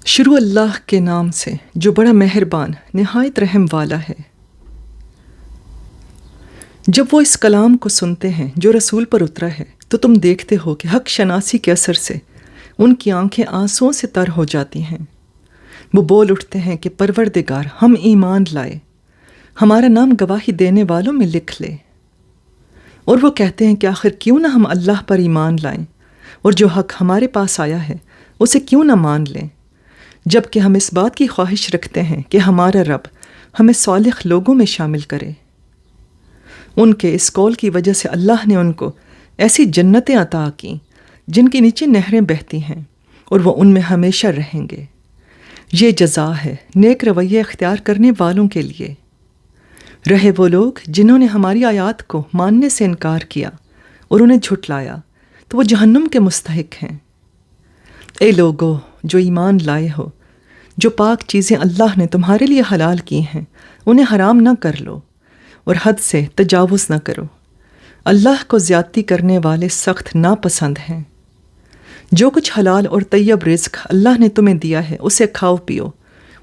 شروع اللہ کے نام سے جو بڑا مہربان نہایت رحم والا ہے۔ جب وہ اس کلام کو سنتے ہیں جو رسول پر اترا ہے تو تم دیکھتے ہو کہ حق شناسی کے اثر سے ان کی آنکھیں آنسوؤں سے تر ہو جاتی ہیں۔ وہ بول اٹھتے ہیں کہ پروردگار، ہم ایمان لائے، ہمارا نام گواہی دینے والوں میں لکھ لے۔ اور وہ کہتے ہیں کہ آخر کیوں نہ ہم اللہ پر ایمان لائیں اور جو حق ہمارے پاس آیا ہے اسے کیوں نہ مان لیں، جبکہ ہم اس بات کی خواہش رکھتے ہیں کہ ہمارا رب ہمیں صالح لوگوں میں شامل کرے۔ ان کے اس قول کی وجہ سے اللہ نے ان کو ایسی جنتیں عطا کیں جن کے نیچے نہریں بہتی ہیں اور وہ ان میں ہمیشہ رہیں گے۔ یہ جزا ہے نیک رویہ اختیار کرنے والوں کے لیے۔ رہے وہ لوگ جنہوں نے ہماری آیات کو ماننے سے انکار کیا اور انہیں جھٹلایا تو وہ جہنم کے مستحق ہیں۔ اے لوگو جو ایمان لائے ہو، جو پاک چیزیں اللہ نے تمہارے لیے حلال کی ہیں انہیں حرام نہ کر لو اور حد سے تجاوز نہ کرو۔ اللہ کو زیادتی کرنے والے سخت ناپسند ہیں۔ جو کچھ حلال اور طیب رزق اللہ نے تمہیں دیا ہے اسے کھاؤ پیو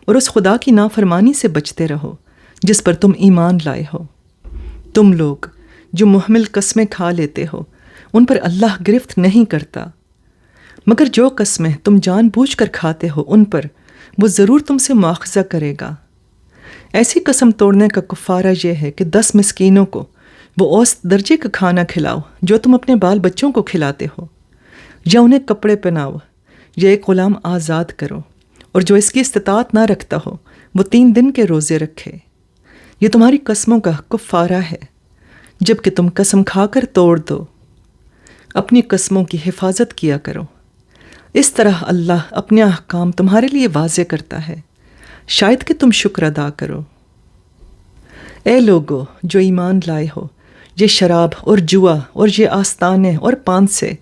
اور اس خدا کی نافرمانی سے بچتے رہو جس پر تم ایمان لائے ہو۔ تم لوگ جو محمل قسمیں کھا لیتے ہو ان پر اللہ گرفت نہیں کرتا، مگر جو قسمیں تم جان بوجھ کر کھاتے ہو ان پر وہ ضرور تم سے مواخذہ کرے گا۔ ایسی قسم توڑنے کا کفارہ یہ ہے کہ 10 مسکینوں کو وہ اوسط درجے کا کھانا کھلاؤ جو تم اپنے بال بچوں کو کھلاتے ہو، یا انہیں کپڑے پہناؤ، یا ایک غلام آزاد کرو، اور جو اس کی استطاعت نہ رکھتا ہو وہ 3 دن کے روزے رکھے۔ یہ تمہاری قسموں کا کفارہ ہے جبکہ تم قسم کھا کر توڑ دو۔ اپنی قسموں کی حفاظت کیا کرو، اس طرح اللہ اپنے احکام تمہارے لیے واضح کرتا ہے، شاید کہ تم شکر ادا کرو۔ اے لوگو جو ایمان لائے ہو، یہ شراب اور جوا اور یہ آستانے اور پانسے،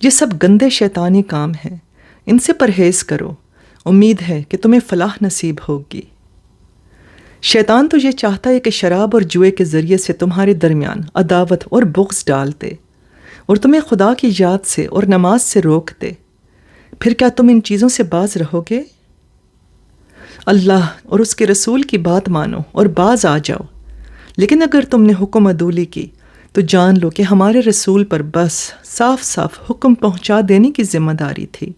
یہ سب گندے شیطانی کام ہیں، ان سے پرہیز کرو، امید ہے کہ تمہیں فلاح نصیب ہوگی۔ شیطان تو یہ چاہتا ہے کہ شراب اور جوئے کے ذریعے سے تمہارے درمیان عداوت اور بغض ڈال دے اور تمہیں خدا کی یاد سے اور نماز سے روک دے۔ پھر کیا تم ان چیزوں سے باز رہو گے؟ اللہ اور اس کے رسول کی بات مانو اور باز آ جاؤ۔ لیکن اگر تم نے حکم عدولی کی تو جان لو کہ ہمارے رسول پر بس صاف صاف حکم پہنچا دینے کی ذمہ داری تھی۔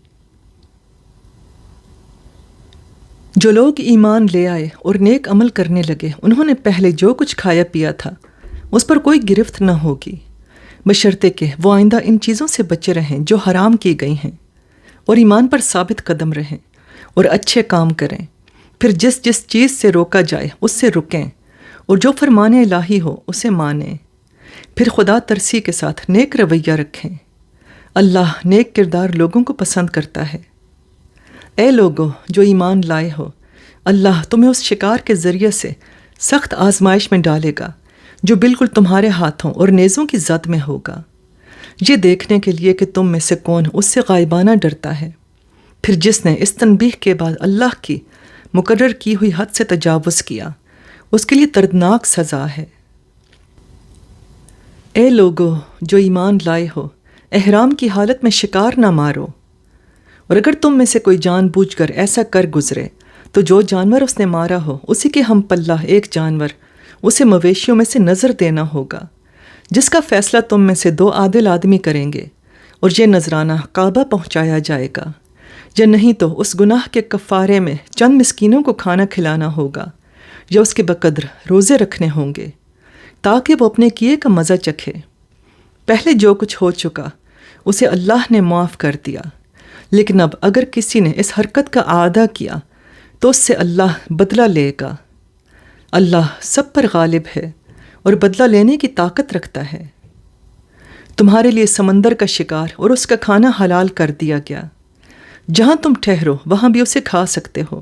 جو لوگ ایمان لے آئے اور نیک عمل کرنے لگے انہوں نے پہلے جو کچھ کھایا پیا تھا اس پر کوئی گرفت نہ ہوگی، بشرطے کہ وہ آئندہ ان چیزوں سے بچے رہیں جو حرام کی گئی ہیں، اور ایمان پر ثابت قدم رہیں اور اچھے کام کریں۔ پھر جس جس چیز سے روکا جائے اس سے رکیں، اور جو فرمان الہی ہو اسے مانیں۔ پھر خدا ترسی کے ساتھ نیک رویہ رکھیں۔ اللہ نیک کردار لوگوں کو پسند کرتا ہے۔ اے لوگو جو ایمان لائے ہو، اللہ تمہیں اس شکار کے ذریعے سے سخت آزمائش میں ڈالے گا جو بالکل تمہارے ہاتھوں اور نیزوں کی زد میں ہوگا، یہ دیکھنے کے لیے کہ تم میں سے کون اس سے غائبانہ ڈرتا ہے۔ پھر جس نے اس تنبیہ کے بعد اللہ کی مقرر کی ہوئی حد سے تجاوز کیا اس کے لیے دردناک سزا ہے۔ اے لوگو جو ایمان لائے ہو، احرام کی حالت میں شکار نہ مارو، اور اگر تم میں سے کوئی جان بوجھ کر ایسا کر گزرے تو جو جانور اس نے مارا ہو اسی کے ہم پلہ ایک جانور اسے مویشیوں میں سے نظر دینا ہوگا، جس کا فیصلہ تم میں سے 2 عادل آدمی کریں گے، اور یہ نذرانہ کعبہ پہنچایا جائے گا، یا نہیں تو اس گناہ کے کفارے میں چند مسکینوں کو کھانا کھلانا ہوگا، یا اس کے بقدر روزے رکھنے ہوں گے تاکہ وہ اپنے کیے کا مزہ چکھے۔ پہلے جو کچھ ہو چکا اسے اللہ نے معاف کر دیا، لیکن اب اگر کسی نے اس حرکت کا اعادہ کیا تو اس سے اللہ بدلہ لے گا۔ اللہ سب پر غالب ہے اور بدلہ لینے کی طاقت رکھتا ہے۔ تمہارے لیے سمندر کا شکار اور اس کا کھانا حلال کر دیا گیا، جہاں تم ٹھہرو وہاں بھی اسے کھا سکتے ہو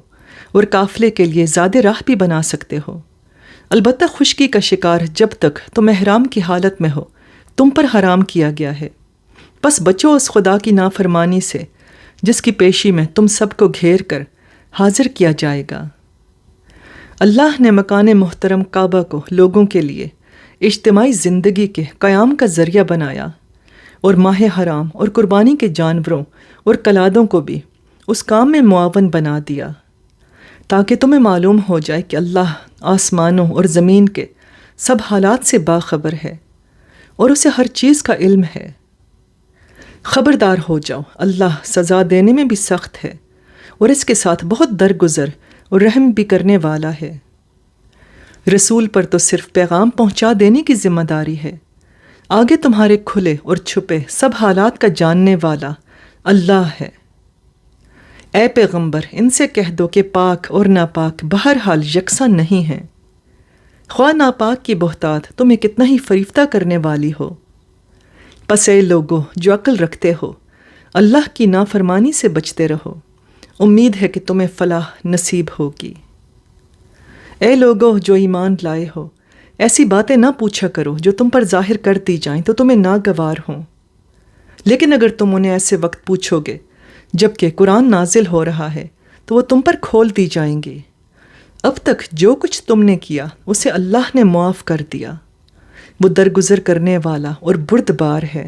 اور قافلے کے لیے زیادہ راہ بھی بنا سکتے ہو۔ البتہ خشکی کا شکار جب تک تم احرام کی حالت میں ہو تم پر حرام کیا گیا ہے، بس بچو اس خدا کی نافرمانی سے جس کی پیشی میں تم سب کو گھیر کر حاضر کیا جائے گا۔ اللہ نے مکان محترم کعبہ کو لوگوں کے لیے اجتماعی زندگی کے قیام کا ذریعہ بنایا، اور ماہ حرام اور قربانی کے جانوروں اور کلادوں کو بھی اس کام میں معاون بنا دیا، تاکہ تمہیں معلوم ہو جائے کہ اللہ آسمانوں اور زمین کے سب حالات سے باخبر ہے اور اسے ہر چیز کا علم ہے۔ خبردار ہو جاؤ، اللہ سزا دینے میں بھی سخت ہے اور اس کے ساتھ بہت درگزر اور رحم بھی کرنے والا ہے۔ رسول پر تو صرف پیغام پہنچا دینے کی ذمہ داری ہے، آگے تمہارے کھلے اور چھپے سب حالات کا جاننے والا اللہ ہے۔ اے پیغمبر، ان سے کہہ دو کہ پاک اور ناپاک بہرحال یکساں نہیں ہیں، خواہ ناپاک کی بہتات تمہیں کتنا ہی فریفتہ کرنے والی ہو۔ پس اے لوگو جو عقل رکھتے ہو، اللہ کی نافرمانی سے بچتے رہو، امید ہے کہ تمہیں فلاح نصیب ہوگی۔ اے لوگو جو ایمان لائے ہو، ایسی باتیں نہ پوچھا کرو جو تم پر ظاہر کر دی جائیں تو تمہیں ناگوار ہوں، لیکن اگر تم انہیں ایسے وقت پوچھو گے جبکہ قرآن نازل ہو رہا ہے تو وہ تم پر کھول دی جائیں گی۔ اب تک جو کچھ تم نے کیا اسے اللہ نے معاف کر دیا، وہ درگزر کرنے والا اور بردبار ہے۔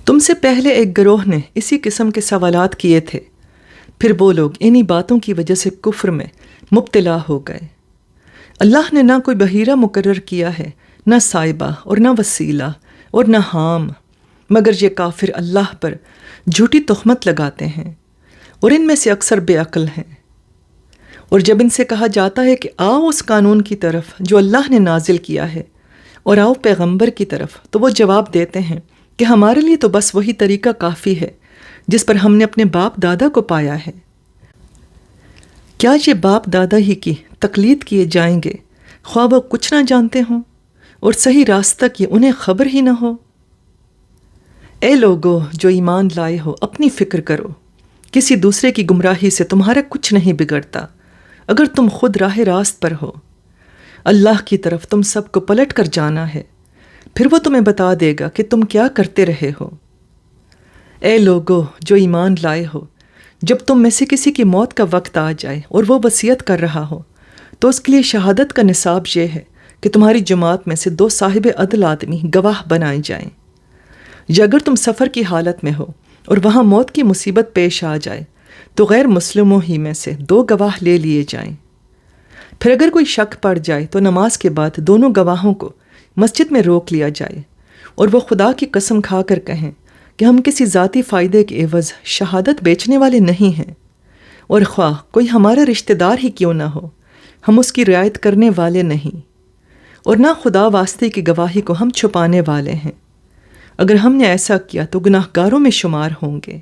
تم سے پہلے ایک گروہ نے اسی قسم کے سوالات کیے تھے، پھر وہ لوگ انہی باتوں کی وجہ سے کفر میں مبتلا ہو گئے۔ اللہ نے نہ کوئی بحیرہ مقرر کیا ہے، نہ سائبہ اور نہ وسیلہ اور نہ حام، مگر یہ کافر اللہ پر جھوٹی تہمت لگاتے ہیں اور ان میں سے اکثر بے عقل ہیں۔ اور جب ان سے کہا جاتا ہے کہ آؤ اس قانون کی طرف جو اللہ نے نازل کیا ہے اور آؤ پیغمبر کی طرف، تو وہ جواب دیتے ہیں کہ ہمارے لیے تو بس وہی طریقہ کافی ہے جس پر ہم نے اپنے باپ دادا کو پایا ہے۔ کیا یہ باپ دادا ہی کی تقلید کیے جائیں گے خواہ وہ کچھ نہ جانتے ہوں اور صحیح راستہ کی انہیں خبر ہی نہ ہو؟ اے لوگو جو ایمان لائے ہو، اپنی فکر کرو، کسی دوسرے کی گمراہی سے تمہارا کچھ نہیں بگڑتا اگر تم خود راہ راست پر ہو۔ اللہ کی طرف تم سب کو پلٹ کر جانا ہے، پھر وہ تمہیں بتا دے گا کہ تم کیا کرتے رہے ہو۔ اے لوگو جو ایمان لائے ہو، جب تم میں سے کسی کی موت کا وقت آ جائے اور وہ وصیت کر رہا ہو تو اس کے لیے شہادت کا نصاب یہ ہے کہ تمہاری جماعت میں سے 2 صاحب عدل آدمی گواہ بنائے جائیں، یا اگر تم سفر کی حالت میں ہو اور وہاں موت کی مصیبت پیش آ جائے تو غیر مسلموں ہی میں سے 2 گواہ لے لیے جائیں۔ پھر اگر کوئی شک پڑ جائے تو نماز کے بعد دونوں گواہوں کو مسجد میں روک لیا جائے اور وہ خدا کی قسم کھا کر کہیں کہ ہم کسی ذاتی فائدے کے عوض شہادت بیچنے والے نہیں ہیں، اور خواہ کوئی ہمارا رشتہ دار ہی کیوں نہ ہو ہم اس کی رعایت کرنے والے نہیں، اور نہ خدا واسطے کی گواہی کو ہم چھپانے والے ہیں۔ اگر ہم نے ایسا کیا تو گناہ گاروں میں شمار ہوں گے۔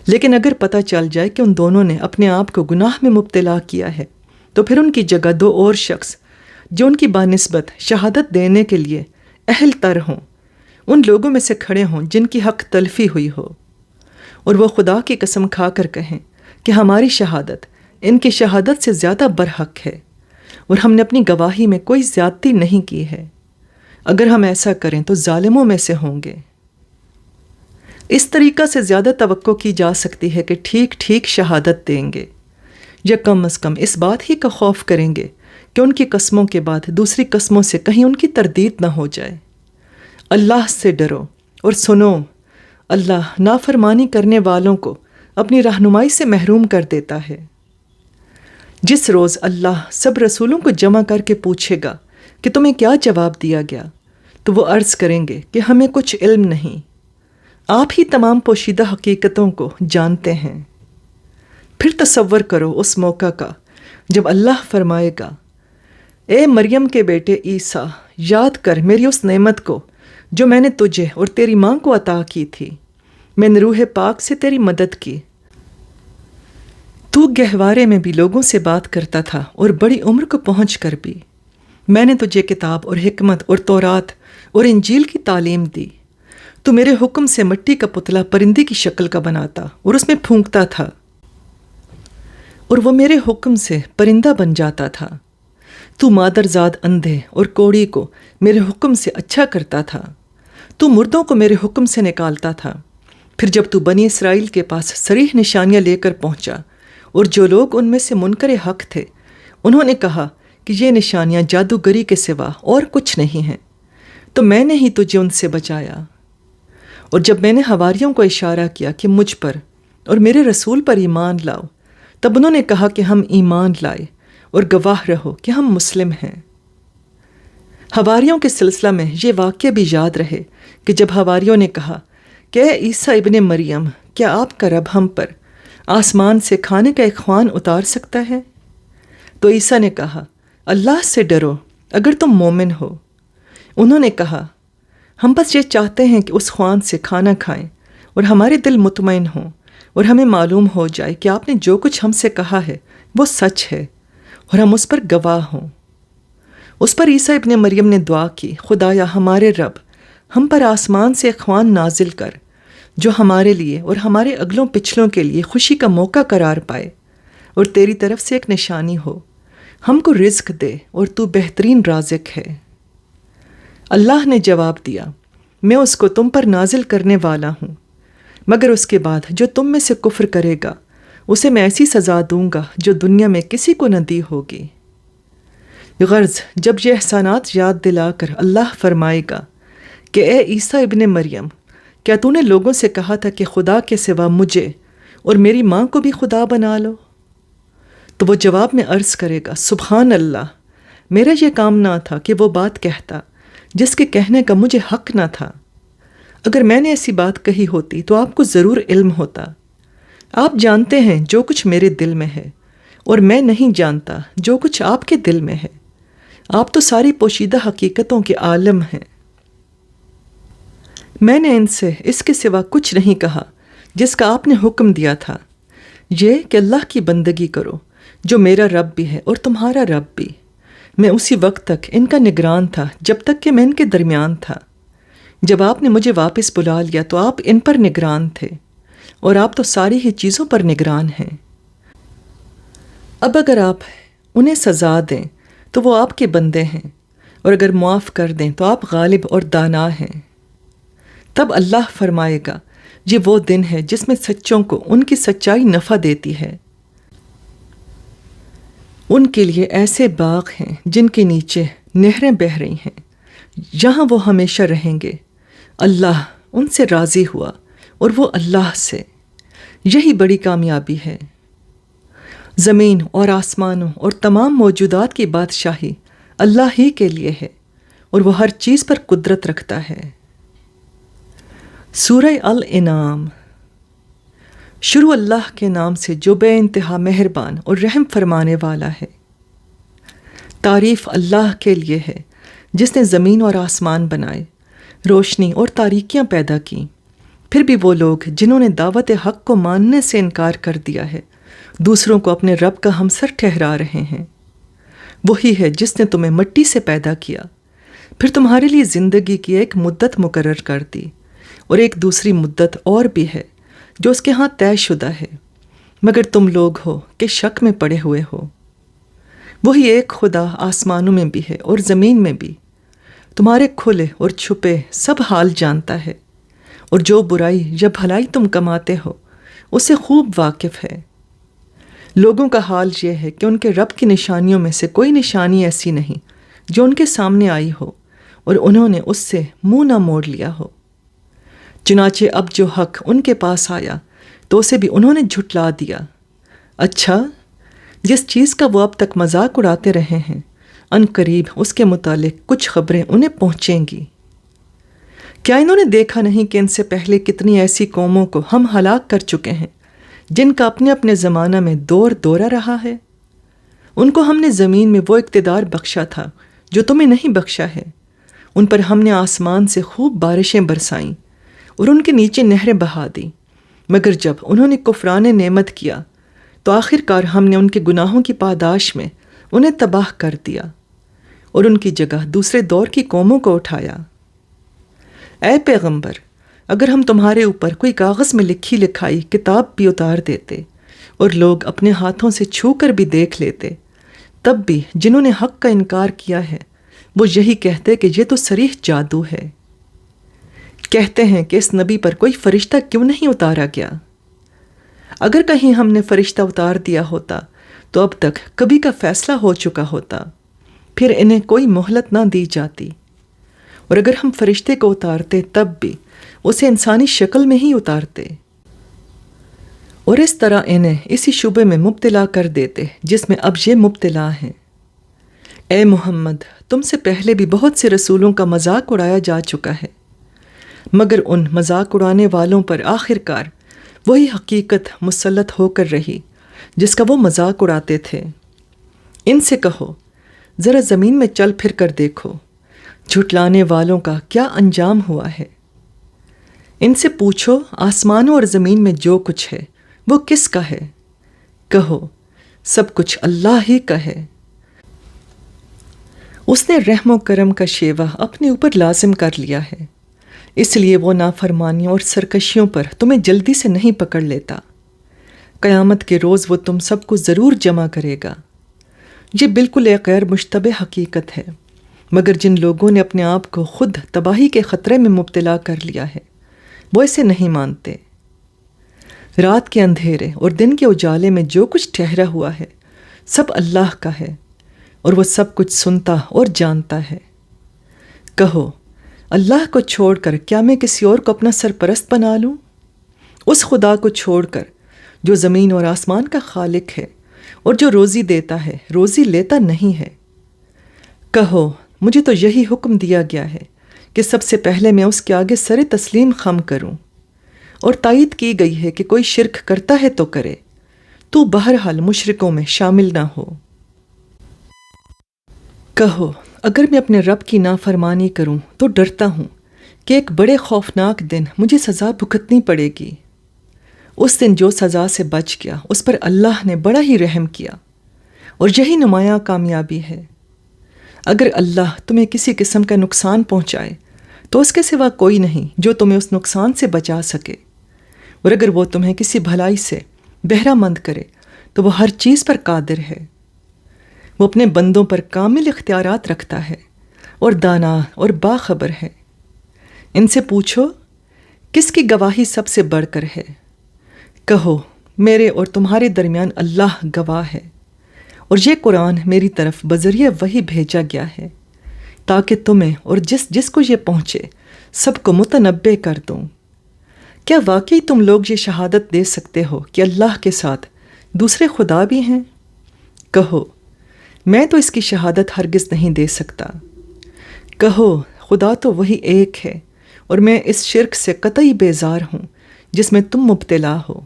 لیکن اگر پتہ چل جائے کہ ان دونوں نے اپنے آپ کو گناہ میں مبتلا کیا ہے تو پھر ان کی جگہ 2 اور شخص جو ان کی بانسبت شہادت دینے کے لیے اہل تر ہوں، ان لوگوں میں سے کھڑے ہوں جن کی حق تلفی ہوئی ہو، اور وہ خدا کی قسم کھا کر کہیں کہ ہماری شہادت ان کی شہادت سے زیادہ برحق ہے اور ہم نے اپنی گواہی میں کوئی زیادتی نہیں کی ہے۔ اگر ہم ایسا کریں تو ظالموں میں سے ہوں گے۔ اس طریقہ سے زیادہ توقع کی جا سکتی ہے کہ ٹھیک ٹھیک شہادت دیں گے، یا کم از کم اس بات ہی کا خوف کریں گے کہ ان کی قسموں کے بعد دوسری قسموں سے کہیں ان کی تردید نہ ہو جائے۔ اللہ سے ڈرو اور سنو، اللہ نافرمانی کرنے والوں کو اپنی رہنمائی سے محروم کر دیتا ہے۔ جس روز اللہ سب رسولوں کو جمع کر کے پوچھے گا کہ تمہیں کیا جواب دیا گیا، تو وہ عرض کریں گے کہ ہمیں کچھ علم نہیں، آپ ہی تمام پوشیدہ حقیقتوں کو جانتے ہیں۔ پھر تصور کرو اس موقع کا جب اللہ فرمائے گا، اے مریم کے بیٹے عیسیٰ، یاد کر میری اس نعمت کو جو میں نے تجھے اور تیری ماں کو عطا کی تھی۔ میں نے روح پاک سے تیری مدد کی، تو گہوارے میں بھی لوگوں سے بات کرتا تھا اور بڑی عمر کو پہنچ کر بھی میں نے تجھے کتاب اور حکمت اور تورات اور انجیل کی تعلیم دی۔ تو میرے حکم سے مٹی کا پتلا پرندے کی شکل کا بناتا اور اس میں پھونکتا تھا، اور وہ میرے حکم سے پرندہ بن جاتا تھا۔ تو مادرزاد اندھے اور کوڑی کو میرے حکم سے اچھا کرتا تھا۔ تو مردوں کو میرے حکم سے نکالتا تھا۔ پھر جب تو بنی اسرائیل کے پاس صریح نشانیاں لے کر پہنچا اور جو لوگ ان میں سے منکر حق تھے انہوں نے کہا کہ یہ نشانیاں جادوگری کے سوا اور کچھ نہیں ہیں، تو میں نے ہی تجھے ان سے بچایا، اور جب میں نے حواریوں کو اشارہ کیا کہ مجھ پر اور میرے رسول پر ایمان لاؤ، تب انہوں نے کہا کہ ہم ایمان لائے اور گواہ رہو کہ ہم مسلم ہیں۔ حواریوں کے سلسلہ میں یہ واقعہ بھی یاد رہے کہ جب حواریوں نے کہا کہ اے عیسیٰ ابن مریم، کیا آپ کا رب ہم پر آسمان سے کھانے کا ایک خوان اتار سکتا ہے؟ تو عیسیٰ نے کہا، اللہ سے ڈرو اگر تم مومن ہو۔ انہوں نے کہا، ہم بس یہ چاہتے ہیں کہ اس خوان سے کھانا کھائیں اور ہمارے دل مطمئن ہوں اور ہمیں معلوم ہو جائے کہ آپ نے جو کچھ ہم سے کہا ہے وہ سچ ہے اور ہم اس پر گواہ ہوں۔ اس پر عیسیٰ ابن مریم نے دعا کی، خدایا ہمارے رب، ہم پر آسمان سے ایک خوان نازل کر جو ہمارے لیے اور ہمارے اگلوں پچھلوں کے لیے خوشی کا موقع قرار پائے، اور تیری طرف سے ایک نشانی ہو، ہم کو رزق دے اور تو بہترین رازق ہے۔ اللہ نے جواب دیا، میں اس کو تم پر نازل کرنے والا ہوں، مگر اس کے بعد جو تم میں سے کفر کرے گا اسے میں ایسی سزا دوں گا جو دنیا میں کسی کو نہ دی ہوگی۔ غرض جب یہ احسانات یاد دلا کر اللہ فرمائے گا کہ اے عیسیٰ ابن مریم، کیا تو نے لوگوں سے کہا تھا کہ خدا کے سوا مجھے اور میری ماں کو بھی خدا بنا لو؟ تو وہ جواب میں عرض کرے گا، سبحان اللہ، میرا یہ کام نہ تھا کہ وہ بات کہتا جس کے کہنے کا مجھے حق نہ تھا۔ اگر میں نے ایسی بات کہی ہوتی تو آپ کو ضرور علم ہوتا۔ آپ جانتے ہیں جو کچھ میرے دل میں ہے، اور میں نہیں جانتا جو کچھ آپ کے دل میں ہے۔ آپ تو ساری پوشیدہ حقیقتوں کے عالم ہیں۔ میں نے ان سے اس کے سوا کچھ نہیں کہا جس کا آپ نے حکم دیا تھا، یہ کہ اللہ کی بندگی کرو جو میرا رب بھی ہے اور تمہارا رب بھی۔ میں اسی وقت تک ان کا نگران تھا جب تک کہ میں ان کے درمیان تھا۔ جب آپ نے مجھے واپس بلا لیا تو آپ ان پر نگران تھے، اور آپ تو ساری ہی چیزوں پر نگران ہیں۔ اب اگر آپ انہیں سزا دیں تو وہ آپ کے بندے ہیں، اور اگر معاف کر دیں تو آپ غالب اور دانا ہیں۔ تب اللہ فرمائے گا، یہ وہ دن ہے جس میں سچوں کو ان کی سچائی نفع دیتی ہے۔ ان کے لیے ایسے باغ ہیں جن کے نیچے نہریں بہہ رہی ہیں، جہاں وہ ہمیشہ رہیں گے۔ اللہ ان سے راضی ہوا اور وہ اللہ سے۔ یہی بڑی کامیابی ہے۔ زمین اور آسمانوں اور تمام موجودات کی بادشاہی اللہ ہی کے لیے ہے، اور وہ ہر چیز پر قدرت رکھتا ہے۔ سورہ الانعام۔ شروع اللہ کے نام سے جو بے انتہا مہربان اور رحم فرمانے والا ہے۔ تعریف اللہ کے لیے ہے جس نے زمین اور آسمان بنائے، روشنی اور تاریکیاں پیدا کیں۔ پھر بھی وہ لوگ جنہوں نے دعوت حق کو ماننے سے انکار کر دیا ہے، دوسروں کو اپنے رب کا ہمسر ٹھہرا رہے ہیں۔ وہی ہے جس نے تمہیں مٹی سے پیدا کیا، پھر تمہارے لیے زندگی کی ایک مدت مقرر کر دی، اور ایک دوسری مدت اور بھی ہے جو اس کے ہاں طے شدہ ہے، مگر تم لوگ ہو کہ شک میں پڑے ہوئے ہو۔ وہی ایک خدا آسمانوں میں بھی ہے اور زمین میں بھی، تمہارے کھلے اور چھپے سب حال جانتا ہے، اور جو برائی یا بھلائی تم کماتے ہو اسے خوب واقف ہے۔ لوگوں کا حال یہ ہے کہ ان کے رب کی نشانیوں میں سے کوئی نشانی ایسی نہیں جو ان کے سامنے آئی ہو اور انہوں نے اس سے منہ نہ موڑ لیا ہو۔ چنانچہ اب جو حق ان کے پاس آیا تو اسے بھی انہوں نے جھٹلا دیا۔ اچھا، جس چیز کا وہ اب تک مذاق اڑاتے رہے ہیں، ان قریب اس کے متعلق کچھ خبریں انہیں پہنچیں گی۔ کیا انہوں نے دیکھا نہیں کہ ان سے پہلے کتنی ایسی قوموں کو ہم ہلاک کر چکے ہیں جن کا اپنے اپنے زمانہ میں دور دورہ رہا ہے؟ ان کو ہم نے زمین میں وہ اقتدار بخشا تھا جو تمہیں نہیں بخشا ہے۔ ان پر ہم نے آسمان سے خوب بارشیں برسائیں اور ان کے نیچے نہریں بہا دیں، مگر جب انہوں نے کفران نعمت کیا تو آخر کار ہم نے ان کے گناہوں کی پاداش میں انہیں تباہ کر دیا اور ان کی جگہ دوسرے دور کی قوموں کو اٹھایا۔ اے پیغمبر، اگر ہم تمہارے اوپر کوئی کاغذ میں لکھی لکھائی کتاب بھی اتار دیتے اور لوگ اپنے ہاتھوں سے چھو کر بھی دیکھ لیتے، تب بھی جنہوں نے حق کا انکار کیا ہے وہ یہی کہتے کہ یہ تو صریح جادو ہے۔ کہتے ہیں کہ اس نبی پر کوئی فرشتہ کیوں نہیں اتارا گیا؟ اگر کہیں ہم نے فرشتہ اتار دیا ہوتا تو اب تک کبھی کا فیصلہ ہو چکا ہوتا، پھر انہیں کوئی مہلت نہ دی جاتی، اور اگر ہم فرشتے کو اتارتے تب بھی اسے انسانی شکل میں ہی اتارتے اور اس طرح انہیں اسی شبے میں مبتلا کر دیتے جس میں اب یہ مبتلا ہیں۔ اے محمد، تم سے پہلے بھی بہت سے رسولوں کا مذاق اڑایا جا چکا ہے، مگر ان مذاق اڑانے والوں پر آخرکار وہی حقیقت مسلط ہو کر رہی جس کا وہ مذاق اڑاتے تھے۔ ان سے کہو، ذرا زمین میں چل پھر کر دیکھو، جھٹلانے والوں کا کیا انجام ہوا ہے۔ ان سے پوچھو، آسمانوں اور زمین میں جو کچھ ہے وہ کس کا ہے؟ کہو، سب کچھ اللہ ہی کا ہے۔ اس نے رحم و کرم کا شیوا اپنے اوپر لازم کر لیا ہے، اس لیے وہ نافرمانیوں اور سرکشیوں پر تمہیں جلدی سے نہیں پکڑ لیتا۔ قیامت کے روز وہ تم سب کو ضرور جمع کرے گا۔ یہ بالکل ایک غیر مشتبہ حقیقت ہے، مگر جن لوگوں نے اپنے آپ کو خود تباہی کے خطرے میں مبتلا کر لیا ہے وہ اسے نہیں مانتے۔ رات کے اندھیرے اور دن کے اجالے میں جو کچھ ٹھہرا ہوا ہے سب اللہ کا ہے، اور وہ سب کچھ سنتا اور جانتا ہے۔ کہو، اللہ کو چھوڑ کر کیا میں کسی اور کو اپنا سرپرست بنا لوں؟ اس خدا کو چھوڑ کر جو زمین اور آسمان کا خالق ہے اور جو روزی دیتا ہے روزی لیتا نہیں ہے۔ کہو، مجھے تو یہی حکم دیا گیا ہے کہ سب سے پہلے میں اس کے آگے سر تسلیم خم کروں، اور تائید کی گئی ہے کہ کوئی شرک کرتا ہے تو کرے، تو بہرحال مشرکوں میں شامل نہ ہو۔ کہو، اگر میں اپنے رب کی نافرمانی کروں تو ڈرتا ہوں کہ ایک بڑے خوفناک دن مجھے سزا بھگتنی پڑے گی۔ اس دن جو سزا سے بچ گیا اس پر اللہ نے بڑا ہی رحم کیا، اور یہی نمایاں کامیابی ہے۔ اگر اللہ تمہیں کسی قسم کا نقصان پہنچائے تو اس کے سوا کوئی نہیں جو تمہیں اس نقصان سے بچا سکے، اور اگر وہ تمہیں کسی بھلائی سے بہرہ مند کرے تو وہ ہر چیز پر قادر ہے۔ وہ اپنے بندوں پر کامل اختیارات رکھتا ہے اور دانا اور باخبر ہے۔ ان سے پوچھو، کس کی گواہی سب سے بڑھ کر ہے؟ کہو، میرے اور تمہارے درمیان اللہ گواہ ہے، اور یہ قرآن میری طرف بذریعہ وحی بھیجا گیا ہے تاکہ تمہیں اور جس جس کو یہ پہنچے سب کو متنبع کر دوں۔ کیا واقعی تم لوگ یہ شہادت دے سکتے ہو کہ اللہ کے ساتھ دوسرے خدا بھی ہیں؟ کہو، میں تو اس کی شہادت ہرگز نہیں دے سکتا۔ کہو، خدا تو وہی ایک ہے، اور میں اس شرک سے قطعی بیزار ہوں جس میں تم مبتلا ہو۔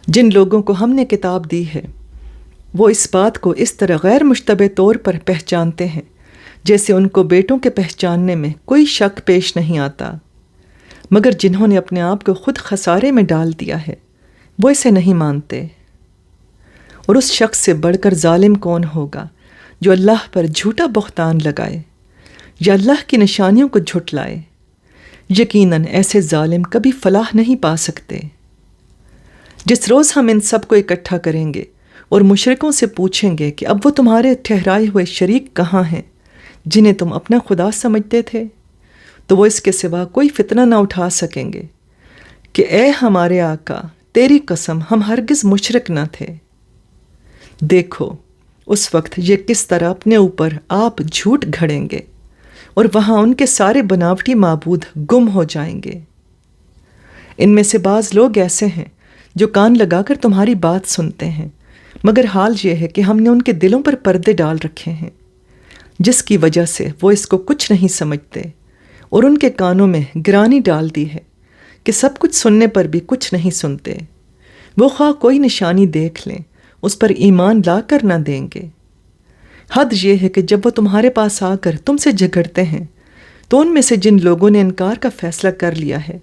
جن لوگوں کو ہم نے کتاب دی ہے وہ اس بات کو اس طرح غیر مشتبہ طور پر پہچانتے ہیں جیسے ان کو بیٹوں کے پہچاننے میں کوئی شک پیش نہیں آتا، مگر جنہوں نے اپنے آپ کو خود خسارے میں ڈال دیا ہے وہ اسے نہیں مانتے۔ اور اس شخص سے بڑھ کر ظالم کون ہوگا جو اللہ پر جھوٹا بہتان لگائے یا اللہ کی نشانیوں کو جھٹلائے؟ یقیناً ایسے ظالم کبھی فلاح نہیں پا سکتے۔ جس روز ہم ان سب کو اکٹھا کریں گے اور مشرکوں سے پوچھیں گے کہ اب وہ تمہارے ٹھہرائے ہوئے شریک کہاں ہیں جنہیں تم اپنا خدا سمجھتے تھے، تو وہ اس کے سوا کوئی فتنہ نہ اٹھا سکیں گے کہ اے ہمارے آقا، تیری قسم ہم ہرگز مشرک نہ تھے۔ دیکھو اس وقت یہ کس طرح اپنے اوپر آپ جھوٹ گھڑیں گے، اور وہاں ان کے سارے بناوٹی معبود گم ہو جائیں گے۔ ان میں سے بعض لوگ ایسے ہیں جو کان لگا کر تمہاری بات سنتے ہیں، مگر حال یہ ہے کہ ہم نے ان کے دلوں پر پردے ڈال رکھے ہیں، جس کی وجہ سے وہ اس کو کچھ نہیں سمجھتے، اور ان کے کانوں میں گرانی ڈال دی ہے کہ سب کچھ سننے پر بھی کچھ نہیں سنتے۔ وہ خواہ کوئی نشانی دیکھ لیں اس پر ایمان لا کر نہ دیں گے۔ حد یہ ہے کہ جب وہ تمہارے پاس آ کر تم سے جھگڑتے ہیں تو ان میں سے جن لوگوں نے انکار کا فیصلہ کر لیا ہے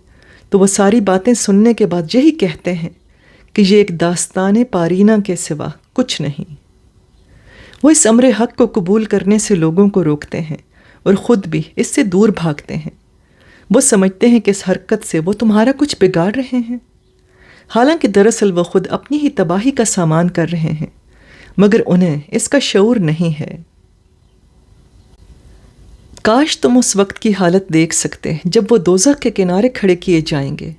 تو وہ ساری باتیں سننے کے بعد یہی کہتے ہیں کہ یہ ایک داستان پارینہ کے سوا کچھ نہیں۔ وہ اس امر حق کو قبول کرنے سے لوگوں کو روکتے ہیں اور خود بھی اس سے دور بھاگتے ہیں۔ وہ سمجھتے ہیں کہ اس حرکت سے وہ تمہارا کچھ بگاڑ رہے ہیں، حالانکہ دراصل وہ خود اپنی ہی تباہی کا سامان کر رہے ہیں، مگر انہیں اس کا شعور نہیں ہے۔ کاش تم اس وقت کی حالت دیکھ سکتے جب وہ دوزخ کے کنارے کھڑے کیے جائیں گے۔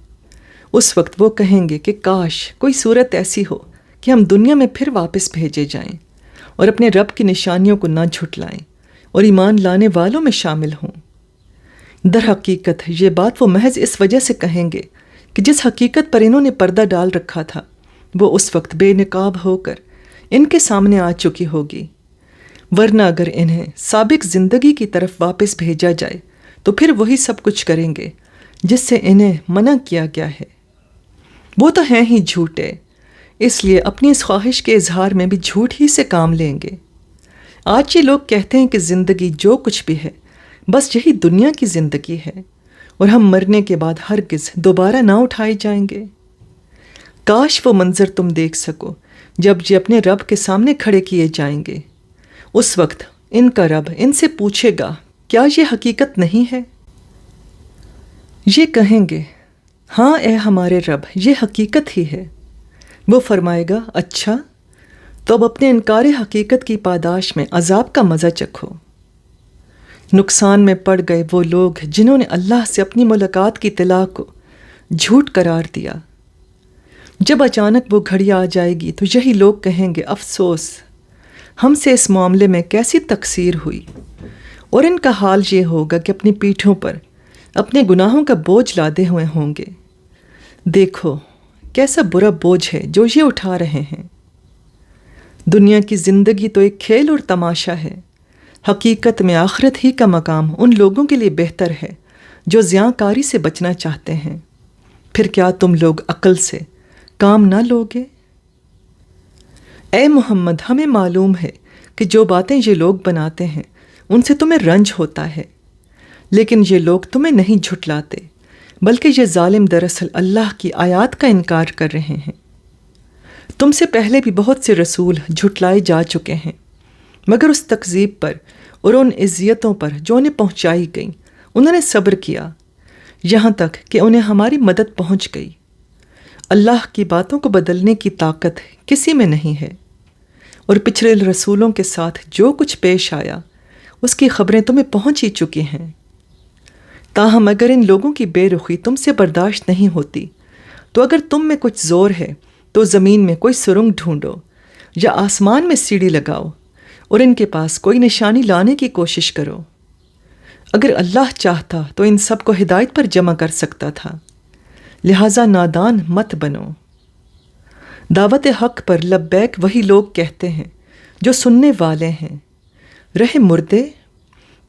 اس وقت وہ کہیں گے کہ کاش کوئی صورت ایسی ہو کہ ہم دنیا میں پھر واپس بھیجے جائیں اور اپنے رب کی نشانیوں کو نہ جھٹلائیں اور ایمان لانے والوں میں شامل ہوں۔ در حقیقت یہ بات وہ محض اس وجہ سے کہیں گے کہ جس حقیقت پر انہوں نے پردہ ڈال رکھا تھا وہ اس وقت بے نقاب ہو کر ان کے سامنے آ چکی ہوگی، ورنہ اگر انہیں سابق زندگی کی طرف واپس بھیجا جائے تو پھر وہی سب کچھ کریں گے جس سے انہیں منع کیا گیا ہے۔ وہ تو ہیں ہی جھوٹے، اس لیے اپنی اس خواہش کے اظہار میں بھی جھوٹ ہی سے کام لیں گے۔ آج یہ لوگ کہتے ہیں کہ زندگی جو کچھ بھی ہے بس یہی دنیا کی زندگی ہے اور ہم مرنے کے بعد ہرگز دوبارہ نہ اٹھائے جائیں گے۔ کاش وہ منظر تم دیکھ سکو جب یہ اپنے رب کے سامنے کھڑے کیے جائیں گے۔ اس وقت ان کا رب ان سے پوچھے گا کیا یہ حقیقت نہیں ہے؟ یہ کہیں گے ہاں اے ہمارے رب، یہ حقیقت ہی ہے۔ وہ فرمائے گا اچھا، تو اب اپنے انکار حقیقت کی پاداش میں عذاب کا مزہ چکھو۔ نقصان میں پڑ گئے وہ لوگ جنہوں نے اللہ سے اپنی ملاقات کی اطلاع کو جھوٹ قرار دیا۔ جب اچانک وہ گھڑی آ جائے گی تو یہی لوگ کہیں گے افسوس، ہم سے اس معاملے میں کیسی تقصیر ہوئی، اور ان کا حال یہ ہوگا کہ اپنی پیٹھوں پر اپنے گناہوں کا بوجھ لادے ہوئے ہوں گے۔ دیکھو کیسا برا بوجھ ہے جو یہ اٹھا رہے ہیں۔ دنیا کی زندگی تو ایک کھیل اور تماشا ہے، حقیقت میں آخرت ہی کا مقام ان لوگوں کے لیے بہتر ہے جو زیاں کاری سے بچنا چاہتے ہیں۔ پھر کیا تم لوگ عقل سے کام نہ لوگے؟ اے محمد، ہمیں معلوم ہے کہ جو باتیں یہ لوگ بناتے ہیں ان سے تمہیں رنج ہوتا ہے، لیکن یہ لوگ تمہیں نہیں جھٹلاتے، بلکہ یہ ظالم دراصل اللہ کی آیات کا انکار کر رہے ہیں۔ تم سے پہلے بھی بہت سے رسول جھٹلائے جا چکے ہیں، مگر اس تکذیب پر اور ان اذیتوں پر جو انہیں پہنچائی گئیں انہوں نے صبر کیا، یہاں تک کہ انہیں ہماری مدد پہنچ گئی۔ اللہ کی باتوں کو بدلنے کی طاقت کسی میں نہیں ہے، اور پچھلے رسولوں کے ساتھ جو کچھ پیش آیا اس کی خبریں تمہیں پہنچ ہی چکی ہیں۔ تاہم اگر ان لوگوں کی بے رخی تم سے برداشت نہیں ہوتی تو اگر تم میں کچھ زور ہے تو زمین میں کوئی سرنگ ڈھونڈو یا آسمان میں سیڑھی لگاؤ اور ان کے پاس کوئی نشانی لانے کی کوشش کرو۔ اگر اللہ چاہتا تو ان سب کو ہدایت پر جمع کر سکتا تھا، لہٰذا نادان مت بنو۔ دعوت حق پر لبیک وہی لوگ کہتے ہیں جو سننے والے ہیں، رہے مردے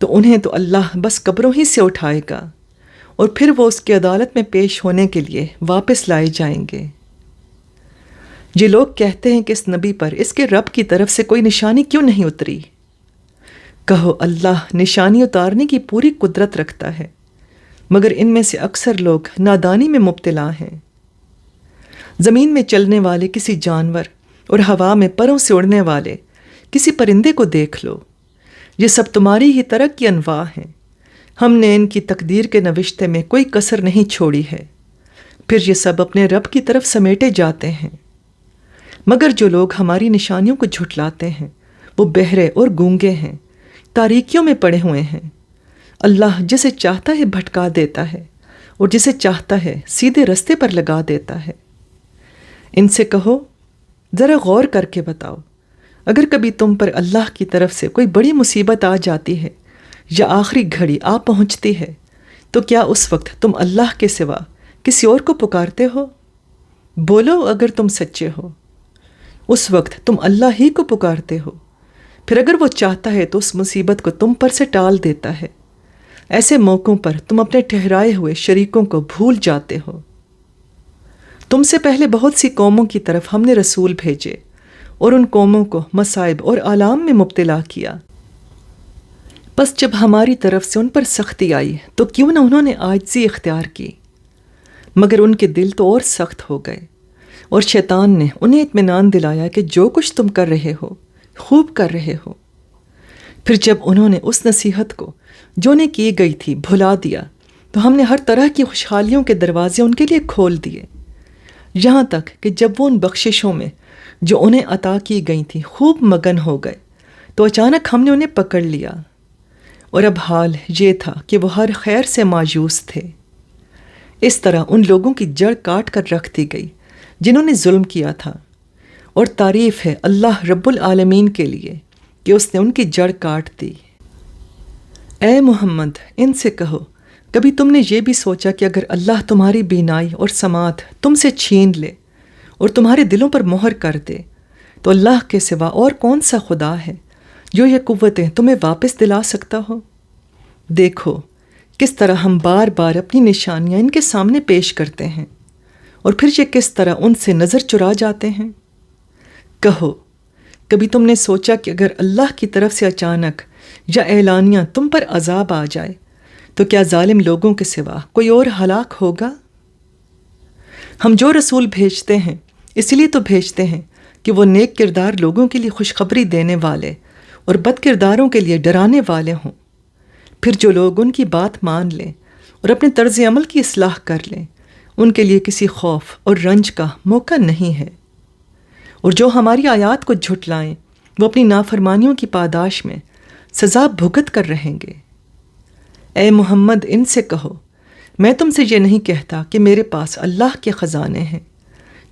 تو انہیں تو اللہ بس قبروں ہی سے اٹھائے گا اور پھر وہ اس کی عدالت میں پیش ہونے کے لیے واپس لائے جائیں گے۔ یہ لوگ کہتے ہیں کہ اس نبی پر اس کے رب کی طرف سے کوئی نشانی کیوں نہیں اتری؟ کہو اللہ نشانی اتارنے کی پوری قدرت رکھتا ہے، مگر ان میں سے اکثر لوگ نادانی میں مبتلا ہیں۔ زمین میں چلنے والے کسی جانور اور ہوا میں پروں سے اڑنے والے کسی پرندے کو دیکھ لو، یہ سب تمہاری ہی طرح کی انواع ہیں۔ ہم نے ان کی تقدیر کے نوشتے میں کوئی کسر نہیں چھوڑی ہے، پھر یہ سب اپنے رب کی طرف سمیٹے جاتے ہیں۔ مگر جو لوگ ہماری نشانیوں کو جھٹلاتے ہیں وہ بہرے اور گونگے ہیں، تاریکیوں میں پڑے ہوئے ہیں۔ اللہ جسے چاہتا ہے بھٹکا دیتا ہے اور جسے چاہتا ہے سیدھے رستے پر لگا دیتا ہے۔ ان سے کہو ذرا غور کر کے بتاؤ، اگر کبھی تم پر اللہ کی طرف سے کوئی بڑی مصیبت آ جاتی ہے یا آخری گھڑی آ پہنچتی ہے تو کیا اس وقت تم اللہ کے سوا کسی اور کو پکارتے ہو؟ بولو اگر تم سچے ہو۔ اس وقت تم اللہ ہی کو پکارتے ہو، پھر اگر وہ چاہتا ہے تو اس مصیبت کو تم پر سے ٹال دیتا ہے۔ ایسے موقعوں پر تم اپنے ٹھہرائے ہوئے شریکوں کو بھول جاتے ہو۔ تم سے پہلے بہت سی قوموں کی طرف ہم نے رسول بھیجے اور ان قوموں کو مصائب اور آلام میں مبتلا کیا۔ بس جب ہماری طرف سے ان پر سختی آئی تو کیوں نہ انہوں نے عاجزی اختیار کی، مگر ان کے دل تو اور سخت ہو گئے، اور شیطان نے انہیں اطمینان دلایا کہ جو کچھ تم کر رہے ہو خوب کر رہے ہو۔ پھر جب انہوں نے اس نصیحت کو جو انہیں کی گئی تھی بھلا دیا تو ہم نے ہر طرح کی خوشحالیوں کے دروازے ان کے لیے کھول دیے، یہاں تک کہ جب وہ ان بخششوں میں جو انہیں عطا کی گئی تھی خوب مگن ہو گئے تو اچانک ہم نے انہیں پکڑ لیا، اور اب حال یہ تھا کہ وہ ہر خیر سے مایوس تھے۔ اس طرح ان لوگوں کی جڑ کاٹ کر رکھ دی گئی جنہوں نے ظلم کیا تھا، اور تعریف ہے اللہ رب العالمین کے لیے کہ اس نے ان کی جڑ کاٹ دی۔ اے محمد ان سے کہو کبھی تم نے یہ بھی سوچا کہ اگر اللہ تمہاری بینائی اور سماعت تم سے چھین لے اور تمہارے دلوں پر مہر کر دے تو اللہ کے سوا اور کون سا خدا ہے جو یہ قوتیں تمہیں واپس دلا سکتا ہو؟ دیکھو کس طرح ہم بار بار اپنی نشانیاں ان کے سامنے پیش کرتے ہیں اور پھر یہ کس طرح ان سے نظر چرا جاتے ہیں۔ کہو، کبھی تم نے سوچا کہ اگر اللہ کی طرف سے اچانک یا اعلانیہ تم پر عذاب آ جائے تو کیا ظالم لوگوں کے سوا کوئی اور ہلاک ہوگا؟ ہم جو رسول بھیجتے ہیں اس لیے تو بھیجتے ہیں کہ وہ نیک کردار لوگوں کے لیے خوشخبری دینے والے اور بد کرداروں کے لیے ڈرانے والے ہوں۔ پھر جو لوگ ان کی بات مان لیں اور اپنے طرز عمل کی اصلاح کر لیں ان کے لیے کسی خوف اور رنج کا موقع نہیں ہے، اور جو ہماری آیات کو جھٹلائیں وہ اپنی نافرمانیوں کی پاداش میں سزا بھگت کر رہیں گے۔ اے محمد، ان سے کہو، میں تم سے یہ نہیں کہتا کہ میرے پاس اللہ کے خزانے ہیں،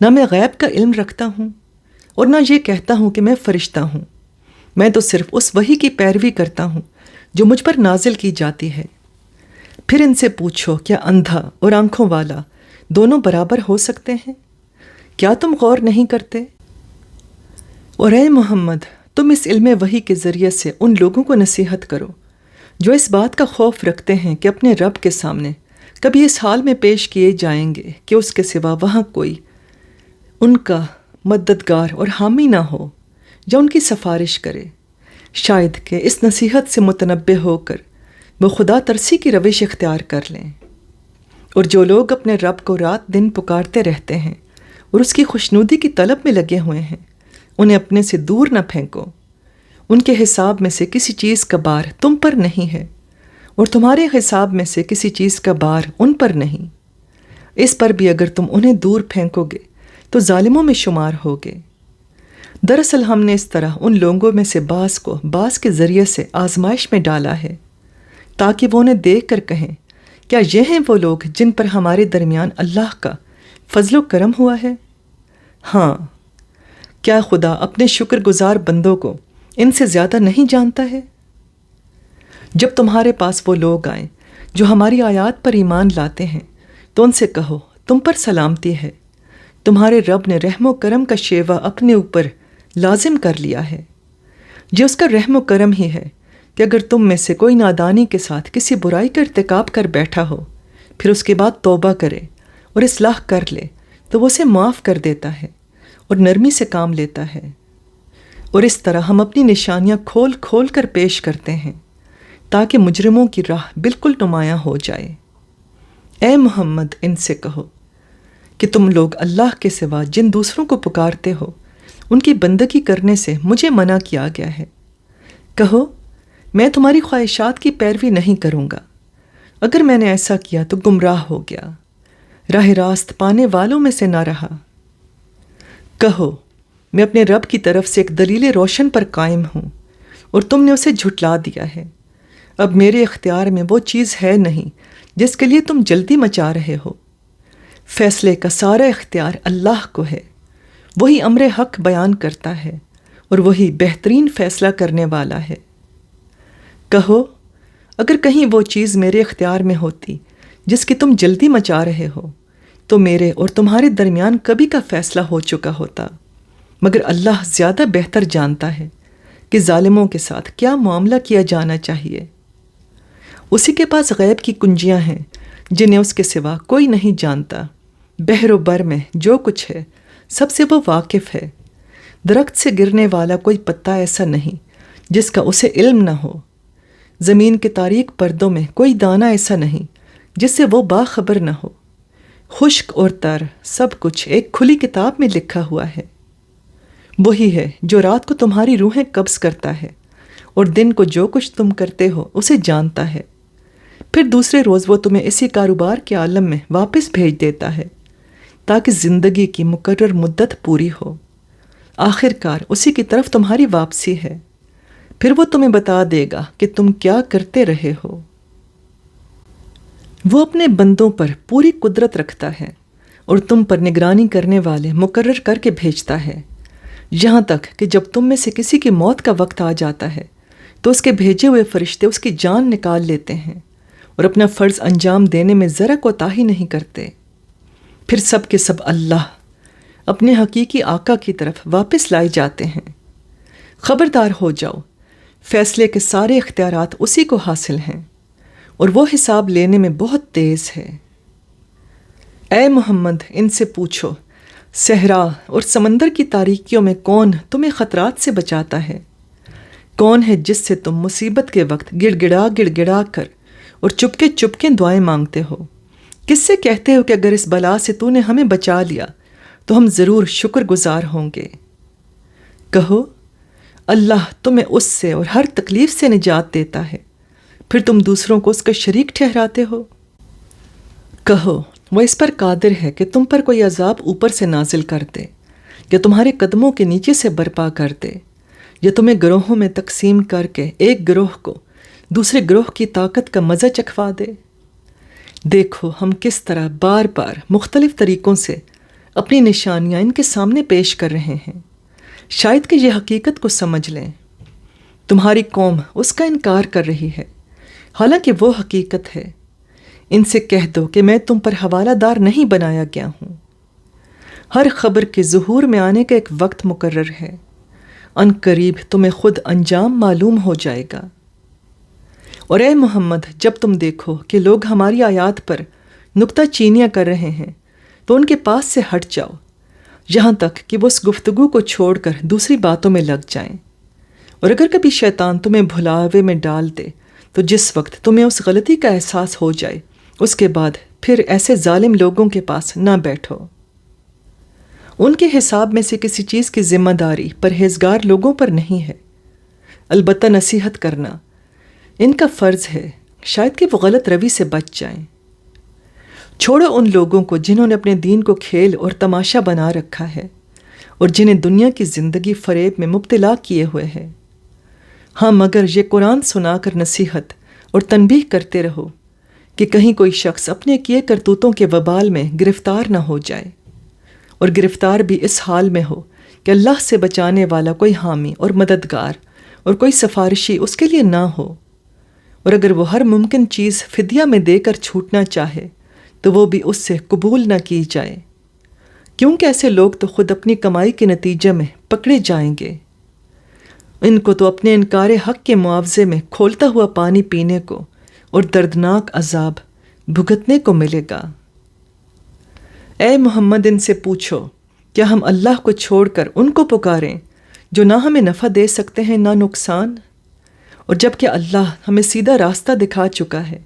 نہ میں غیب کا علم رکھتا ہوں اور نہ یہ کہتا ہوں کہ میں فرشتہ ہوں۔ میں تو صرف اس وحی کی پیروی کرتا ہوں جو مجھ پر نازل کی جاتی ہے۔ پھر ان سے پوچھو، کیا اندھا اور آنکھوں والا دونوں برابر ہو سکتے ہیں؟ کیا تم غور نہیں کرتے؟ اور اے محمد، تم اس علم وحی کے ذریعے سے ان لوگوں کو نصیحت کرو جو اس بات کا خوف رکھتے ہیں کہ اپنے رب کے سامنے کبھی اس حال میں پیش کیے جائیں گے کہ اس کے سوا وہاں کوئی ان کا مددگار اور حامی نہ ہو یا ان کی سفارش کرے، شاید کہ اس نصیحت سے متنبہ ہو کر وہ خدا ترسی کی روش اختیار کر لیں۔ اور جو لوگ اپنے رب کو رات دن پکارتے رہتے ہیں اور اس کی خوشنودی کی طلب میں لگے ہوئے ہیں، انہیں اپنے سے دور نہ پھینکو۔ ان کے حساب میں سے کسی چیز کا بار تم پر نہیں ہے اور تمہارے حساب میں سے کسی چیز کا بار ان پر نہیں۔ اس پر بھی اگر تم انہیں دور پھینکو گے تو ظالموں میں شمار ہوگے۔ دراصل ہم نے اس طرح ان لوگوں میں سے بعض کو بعض کے ذریعے سے آزمائش میں ڈالا ہے تاکہ وہ انہیں دیکھ کر کہیں، کیا یہ ہیں وہ لوگ جن پر ہمارے درمیان اللہ کا فضل و کرم ہوا ہے؟ ہاں، کیا خدا اپنے شکر گزار بندوں کو ان سے زیادہ نہیں جانتا ہے؟ جب تمہارے پاس وہ لوگ آئیں جو ہماری آیات پر ایمان لاتے ہیں تو ان سے کہو، تم پر سلامتی ہے، تمہارے رب نے رحم و کرم کا شیوا اپنے اوپر لازم کر لیا ہے۔ یہ اس کا رحم و کرم ہی ہے کہ اگر تم میں سے کوئی نادانی کے ساتھ کسی برائی کا ارتکاب کر بیٹھا ہو، پھر اس کے بعد توبہ کرے اور اصلاح کر لے تو وہ اسے معاف کر دیتا ہے اور نرمی سے کام لیتا ہے۔ اور اس طرح ہم اپنی نشانیاں کھول کھول کر پیش کرتے ہیں تاکہ مجرموں کی راہ بالکل نمایاں ہو جائے۔ اے محمد، ان سے کہو کہ تم لوگ اللہ کے سوا جن دوسروں کو پکارتے ہو ان کی بندگی کرنے سے مجھے منع کیا گیا ہے۔ کہو، میں تمہاری خواہشات کی پیروی نہیں کروں گا، اگر میں نے ایسا کیا تو گمراہ ہو گیا، راہ راست پانے والوں میں سے نہ رہا۔ کہو، میں اپنے رب کی طرف سے ایک دلیل روشن پر قائم ہوں اور تم نے اسے جھٹلا دیا ہے۔ اب میرے اختیار میں وہ چیز ہے نہیں جس کے لیے تم جلدی مچا رہے ہو۔ فیصلے کا سارا اختیار اللہ کو ہے، وہی امر حق بیان کرتا ہے اور وہی بہترین فیصلہ کرنے والا ہے۔ کہو، اگر کہیں وہ چیز میرے اختیار میں ہوتی جس کی تم جلدی مچا رہے ہو تو میرے اور تمہارے درمیان کبھی کا فیصلہ ہو چکا ہوتا، مگر اللہ زیادہ بہتر جانتا ہے کہ ظالموں کے ساتھ کیا معاملہ کیا جانا چاہیے۔ اسی کے پاس غیب کی کنجیاں ہیں جنہیں اس کے سوا کوئی نہیں جانتا۔ بحر و بر میں جو کچھ ہے سب سے وہ واقف ہے۔ درخت سے گرنے والا کوئی پتا ایسا نہیں جس کا اسے علم نہ ہو، زمین کے تاریک پردوں میں کوئی دانہ ایسا نہیں جس سے وہ باخبر نہ ہو۔ خشک اور تر سب کچھ ایک کھلی کتاب میں لکھا ہوا ہے۔ وہی ہے جو رات کو تمہاری روحیں قبض کرتا ہے اور دن کو جو کچھ تم کرتے ہو اسے جانتا ہے، پھر دوسرے روز وہ تمہیں اسی کاروبار کے عالم میں واپس بھیج دیتا ہے تاکہ زندگی کی مقرر مدت پوری ہو۔ آخر کار اسی کی طرف تمہاری واپسی ہے، پھر وہ تمہیں بتا دے گا کہ تم کیا کرتے رہے ہو۔ وہ اپنے بندوں پر پوری قدرت رکھتا ہے اور تم پر نگرانی کرنے والے مقرر کر کے بھیجتا ہے، یہاں تک کہ جب تم میں سے کسی کی موت کا وقت آ جاتا ہے تو اس کے بھیجے ہوئے فرشتے اس کی جان نکال لیتے ہیں اور اپنا فرض انجام دینے میں ذرا کوتاہی نہیں کرتے، پھر سب کے سب اللہ اپنے حقیقی آقا کی طرف واپس لائے جاتے ہیں۔ خبردار ہو جاؤ، فیصلے کے سارے اختیارات اسی کو حاصل ہیں اور وہ حساب لینے میں بہت تیز ہے۔ اے محمد، ان سے پوچھو صحرا اور سمندر کی تاریکیوں میں کون تمہیں خطرات سے بچاتا ہے؟ کون ہے جس سے تم مصیبت کے وقت گڑ گڑا کر اور چپکے دعائیں مانگتے ہو؟ کس سے کہتے ہو کہ اگر اس بلا سے تو نے ہمیں بچا لیا تو ہم ضرور شکر گزار ہوں گے؟ کہو اللہ تمہیں اس سے اور ہر تکلیف سے نجات دیتا ہے، پھر تم دوسروں کو اس کا شریک ٹھہراتے ہو۔ کہو وہ اس پر قادر ہے کہ تم پر کوئی عذاب اوپر سے نازل کر دے، یا تمہارے قدموں کے نیچے سے برپا کر دے، یا تمہیں گروہوں میں تقسیم کر کے ایک گروہ کو دوسرے گروہ کی طاقت کا مزہ چکھوا دے۔ دیکھو ہم کس طرح بار بار مختلف طریقوں سے اپنی نشانیاں ان کے سامنے پیش کر رہے ہیں، شاید کہ یہ حقیقت کو سمجھ لیں۔ تمہاری قوم اس کا انکار کر رہی ہے، حالانکہ وہ حقیقت ہے۔ ان سے کہہ دو کہ میں تم پر حوالہ دار نہیں بنایا گیا ہوں۔ ہر خبر کے ظہور میں آنے کا ایک وقت مقرر ہے، ان قریب تمہیں خود انجام معلوم ہو جائے گا۔ اور اے محمد، جب تم دیکھو کہ لوگ ہماری آیات پر نکتہ چینیاں کر رہے ہیں تو ان کے پاس سے ہٹ جاؤ، یہاں تک کہ وہ اس گفتگو کو چھوڑ کر دوسری باتوں میں لگ جائیں۔ اور اگر کبھی شیطان تمہیں بھلاوے میں ڈال دے تو جس وقت تمہیں اس غلطی کا احساس ہو جائے، اس کے بعد پھر ایسے ظالم لوگوں کے پاس نہ بیٹھو۔ ان کے حساب میں سے کسی چیز کی ذمہ داری پرہیزگار لوگوں پر نہیں ہے، البتہ نصیحت کرنا ان کا فرض ہے، شاید کہ وہ غلط روی سے بچ جائیں۔ چھوڑو ان لوگوں کو جنہوں نے اپنے دین کو کھیل اور تماشا بنا رکھا ہے اور جنہیں دنیا کی زندگی فریب میں مبتلا کیے ہوئے ہے۔ ہاں مگر یہ قرآن سنا کر نصیحت اور تنبیہ کرتے رہو کہ کہیں کوئی شخص اپنے کیے کرتوتوں کے وبال میں گرفتار نہ ہو جائے، اور گرفتار بھی اس حال میں ہو کہ اللہ سے بچانے والا کوئی حامی اور مددگار اور کوئی سفارشی اس کے لیے نہ ہو، اور اگر وہ ہر ممکن چیز فدیہ میں دے کر چھوٹنا چاہے تو وہ بھی اس سے قبول نہ کی جائے، کیونکہ ایسے لوگ تو خود اپنی کمائی کے نتیجے میں پکڑے جائیں گے۔ ان کو تو اپنے انکار حق کے معاوضے میں کھولتا ہوا پانی پینے کو اور دردناک عذاب بھگتنے کو ملے گا۔ اے محمد، ان سے پوچھو کیا ہم اللہ کو چھوڑ کر ان کو پکاریں جو نہ ہمیں نفع دے سکتے ہیں نہ نقصان؟ اور جب کہ اللہ ہمیں سیدھا راستہ دکھا چکا ہے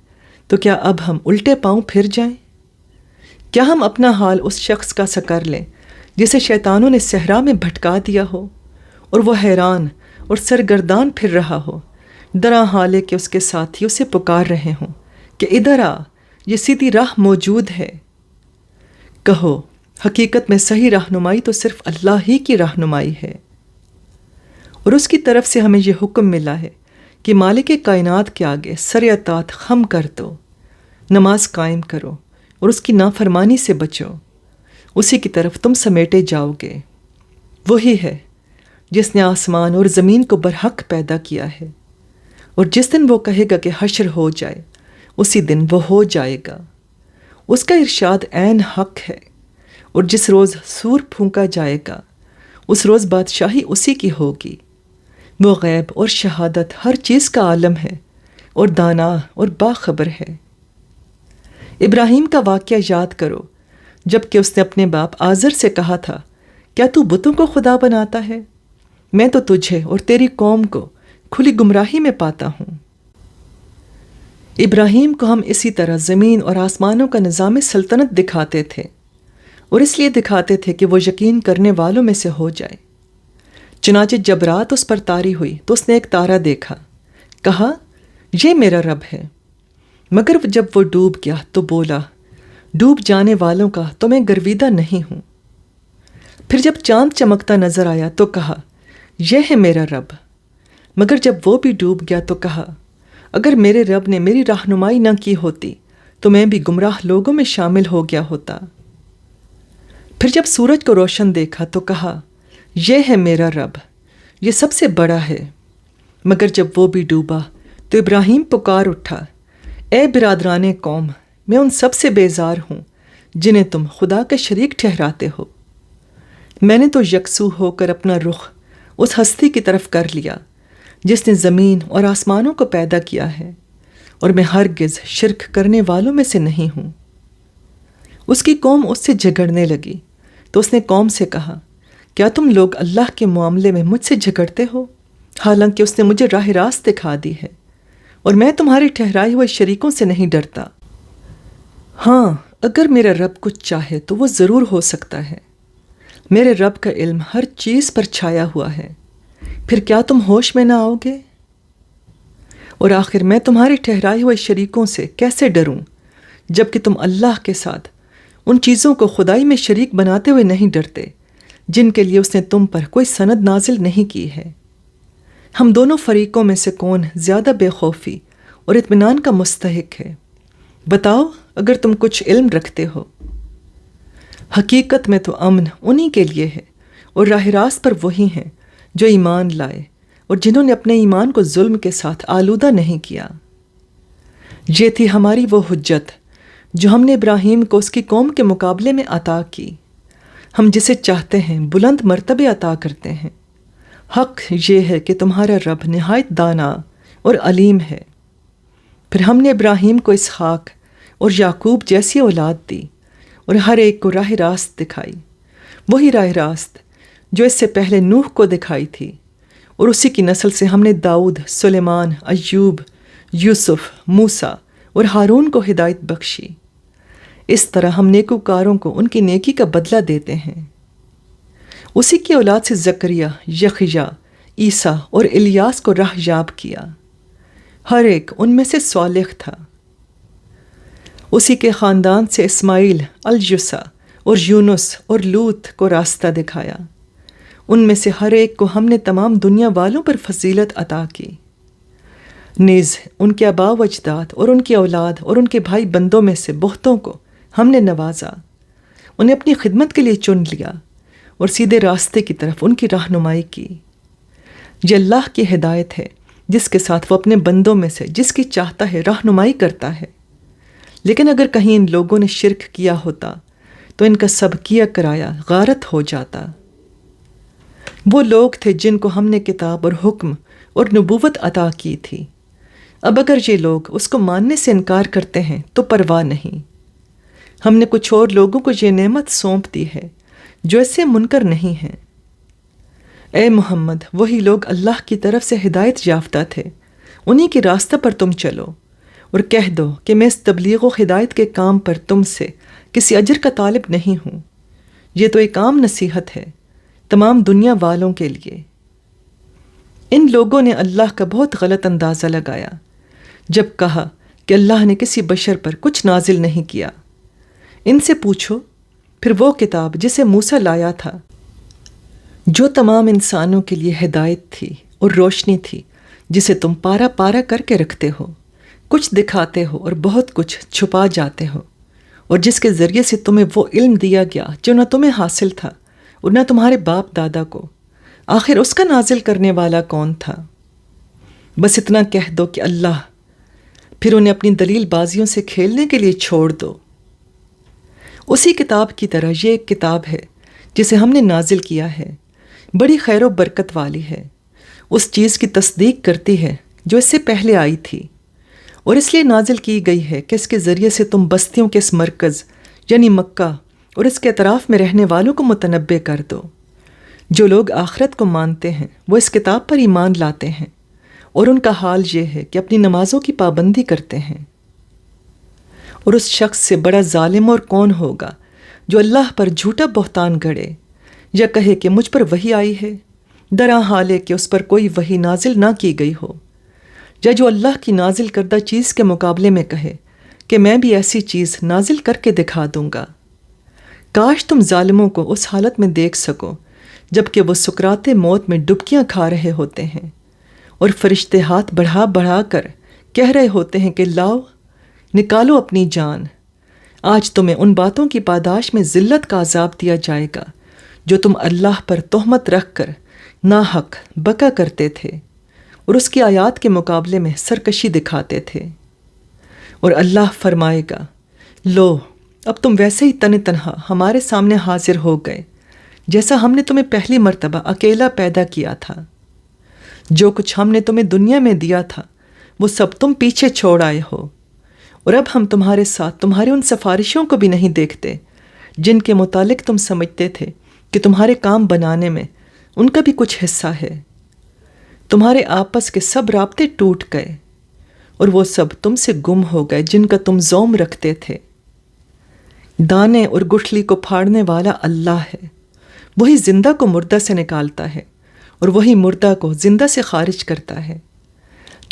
تو کیا اب ہم الٹے پاؤں پھر جائیں؟ کیا ہم اپنا حال اس شخص کا سا کر لیں جسے شیطانوں نے صحرا میں بھٹکا دیا ہو اور وہ حیران اور سرگردان پھر رہا ہو، درا حالے کہ اس کے ساتھی اسے پکار رہے ہوں کہ ادھر آ، یہ سیدھی راہ موجود ہے۔ کہو حقیقت میں صحیح رہنمائی تو صرف اللہ ہی کی رہنمائی ہے، اور اس کی طرف سے ہمیں یہ حکم ملا ہے کہ مالک کائنات کے آگے سر اطاعت خم کر دو، نماز قائم کرو اور اس کی نافرمانی سے بچو، اسی کی طرف تم سمیٹے جاؤ گے۔ وہی ہے جس نے آسمان اور زمین کو برحق پیدا کیا ہے، اور جس دن وہ کہے گا کہ حشر ہو جائے اسی دن وہ ہو جائے گا۔ اس کا ارشاد عین حق ہے، اور جس روز سور پھونکا جائے گا اس روز بادشاہی اسی کی ہوگی۔ وہ غیب اور شہادت ہر چیز کا عالم ہے اور دانا اور باخبر ہے۔ ابراہیم کا واقعہ یاد کرو جب کہ اس نے اپنے باپ آزر سے کہا تھا، کیا تو بتوں کو خدا بناتا ہے؟ میں تو تجھے اور تیری قوم کو کھلی گمراہی میں پاتا ہوں۔ ابراہیم کو ہم اسی طرح زمین اور آسمانوں کا نظام سلطنت دکھاتے تھے، اور اس لیے دکھاتے تھے کہ وہ یقین کرنے والوں میں سے ہو جائے۔ چنانچہ جب رات اس پر طاری ہوئی تو اس نے ایک تارا دیکھا، کہا یہ میرا رب ہے، مگر جب وہ ڈوب گیا تو بولا ڈوب جانے والوں کا تو میں گرویدہ نہیں ہوں۔ پھر جب چاند چمکتا نظر آیا تو کہا یہ ہے میرا رب، مگر جب وہ بھی ڈوب گیا تو کہا اگر میرے رب نے میری رہنمائی نہ کی ہوتی تو میں بھی گمراہ لوگوں میں شامل ہو گیا ہوتا۔ پھر جب سورج کو روشن دیکھا تو کہا یہ ہے میرا رب، یہ سب سے بڑا ہے، مگر جب وہ بھی ڈوبا تو ابراہیم پکار اٹھا اے برادران قوم، میں ان سب سے بیزار ہوں جنہیں تم خدا کا شریک ٹھہراتے ہو۔ میں نے تو یکسو ہو کر اپنا رخ اس ہستی کی طرف کر لیا جس نے زمین اور آسمانوں کو پیدا کیا ہے، اور میں ہرگز شرک کرنے والوں میں سے نہیں ہوں۔ اس کی قوم اس سے جھگڑنے لگی تو اس نے قوم سے کہا، کیا تم لوگ اللہ کے معاملے میں مجھ سے جھگڑتے ہو، حالانکہ اس نے مجھے راہ راست دکھا دی ہے، اور میں تمہارے ٹھہرائے ہوئے شریکوں سے نہیں ڈرتا۔ ہاں، اگر میرا رب کچھ چاہے تو وہ ضرور ہو سکتا ہے۔ میرے رب کا علم ہر چیز پر چھایا ہوا ہے، پھر کیا تم ہوش میں نہ آؤ گے؟ اور آخر میں تمہارے ٹھہرائے ہوئے شریکوں سے کیسے ڈروں جبکہ تم اللہ کے ساتھ ان چیزوں کو خدائی میں شریک بناتے ہوئے نہیں ڈرتے جن کے لیے اس نے تم پر کوئی سند نازل نہیں کی ہے۔ ہم دونوں فریقوں میں سے کون زیادہ بے خوفی اور اطمینان کا مستحق ہے؟ بتاؤ اگر تم کچھ علم رکھتے ہو۔ حقیقت میں تو امن انہی کے لیے ہے، اور راہ راست پر وہی ہیں جو ایمان لائے اور جنہوں نے اپنے ایمان کو ظلم کے ساتھ آلودہ نہیں کیا۔ یہ تھی ہماری وہ حجت جو ہم نے ابراہیم کو اس کی قوم کے مقابلے میں عطا کی۔ ہم جسے چاہتے ہیں بلند مرتبے عطا کرتے ہیں۔ حق یہ ہے کہ تمہارا رب نہایت دانا اور علیم ہے۔ پھر ہم نے ابراہیم کو اسحاق اور یعقوب جیسی اولاد دی اور ہر ایک کو راہ راست دکھائی، وہی راہ راست جو اس سے پہلے نوح کو دکھائی تھی، اور اسی کی نسل سے ہم نے داؤد، سلیمان، ایوب، یوسف، موسیٰ اور ہارون کو ہدایت بخشی۔ اس طرح ہم نیکوکاروں کو ان کی نیکی کا بدلہ دیتے ہیں۔ اسی کی اولاد سے زکریا، یحییٰ، عیسیٰ اور الیاس کو راہ یاب کیا، ہر ایک ان میں سے صالح تھا۔ اسی کے خاندان سے اسماعیل، الیسع اور یونس اور لوط کو راستہ دکھایا۔ ان میں سے ہر ایک کو ہم نے تمام دنیا والوں پر فضیلت عطا کی۔ نیز ان کے آباء و اجداد اور ان کی اولاد اور ان کے بھائی بندوں میں سے بہتوں کو ہم نے نوازا، انہیں اپنی خدمت کے لیے چن لیا اور سیدھے راستے کی طرف ان کی رہنمائی کی۔ یہ اللہ کی ہدایت ہے جس کے ساتھ وہ اپنے بندوں میں سے جس کی چاہتا ہے رہنمائی کرتا ہے۔ لیکن اگر کہیں ان لوگوں نے شرک کیا ہوتا تو ان کا سب کیا کرایا غارت ہو جاتا۔ وہ لوگ تھے جن کو ہم نے کتاب اور حکم اور نبوت عطا کی تھی۔ اب اگر یہ لوگ اس کو ماننے سے انکار کرتے ہیں تو پرواہ نہیں، ہم نے کچھ اور لوگوں کو یہ نعمت سونپ دی ہے جو اس سے منکر نہیں ہیں۔ اے محمد، وہی لوگ اللہ کی طرف سے ہدایت یافتہ تھے، انہی کے راستہ پر تم چلو، اور کہہ دو کہ میں اس تبلیغ و ہدایت کے کام پر تم سے کسی اجر کا طالب نہیں ہوں، یہ تو ایک عام نصیحت ہے تمام دنیا والوں کے لیے۔ ان لوگوں نے اللہ کا بہت غلط اندازہ لگایا جب کہا کہ اللہ نے کسی بشر پر کچھ نازل نہیں کیا۔ ان سے پوچھو، پھر وہ کتاب جسے موسیٰ لایا تھا، جو تمام انسانوں کے لیے ہدایت تھی اور روشنی تھی، جسے تم پارا پارا کر کے رکھتے ہو، کچھ دکھاتے ہو اور بہت کچھ چھپا جاتے ہو، اور جس کے ذریعے سے تمہیں وہ علم دیا گیا جو نہ تمہیں حاصل تھا اور نہ تمہارے باپ دادا کو۔ آخر اس کا نازل کرنے والا کون تھا؟ بس اتنا کہہ دو کہ اللہ، پھر انہیں اپنی دلیل بازیوں سے کھیلنے کے لیے چھوڑ دو۔ اسی کتاب کی طرح یہ ایک کتاب ہے جسے ہم نے نازل کیا ہے، بڑی خیر و برکت والی ہے، اس چیز کی تصدیق کرتی ہے جو اس سے پہلے آئی تھی، اور اس لیے نازل کی گئی ہے کہ اس کے ذریعے سے تم بستیوں کے اس مرکز یعنی مکہ اور اس کے اطراف میں رہنے والوں کو متنبع کر دو۔ جو لوگ آخرت کو مانتے ہیں وہ اس کتاب پر ایمان لاتے ہیں، اور ان کا حال یہ ہے کہ اپنی نمازوں کی پابندی کرتے ہیں۔ اور اس شخص سے بڑا ظالم اور کون ہوگا جو اللہ پر جھوٹا بہتان گڑے یا کہے کہ مجھ پر وحی آئی ہے، درا حال ہے کہ اس پر کوئی وحی نازل نہ کی گئی ہو، یا جو اللہ کی نازل کردہ چیز کے مقابلے میں کہے کہ میں بھی ایسی چیز نازل کر کے دکھا دوں گا۔ کاش تم ظالموں کو اس حالت میں دیکھ سکو جبکہ وہ سکرات موت میں ڈبکیاں کھا رہے ہوتے ہیں، اور فرشتے ہاتھ بڑھا بڑھا کر کہہ رہے ہوتے ہیں کہ لاؤ، نکالو اپنی جان، آج تمہیں ان باتوں کی پاداش میں ذلت کا عذاب دیا جائے گا جو تم اللہ پر تہمت رکھ کر ناحق بکا کرتے تھے اور اس کی آیات کے مقابلے میں سرکشی دکھاتے تھے۔ اور اللہ فرمائے گا، لو اب تم ویسے ہی تن تنہا ہمارے سامنے حاضر ہو گئے جیسا ہم نے تمہیں پہلی مرتبہ اکیلا پیدا کیا تھا۔ جو کچھ ہم نے تمہیں دنیا میں دیا تھا وہ سب تم پیچھے چھوڑ آئے ہو، اور اب ہم تمہارے ساتھ تمہارے ان سفارشوں کو بھی نہیں دیکھتے جن کے متعلق تم سمجھتے تھے کہ تمہارے کام بنانے میں ان کا بھی کچھ حصہ ہے۔ تمہارے آپس کے سب رابطے ٹوٹ گئے، اور وہ سب تم سے گم ہو گئے جن کا تم زوم رکھتے تھے۔ دانے اور گٹھلی کو پھاڑنے والا اللہ ہے، وہی زندہ کو مردہ سے نکالتا ہے اور وہی مردہ کو زندہ سے خارج کرتا ہے۔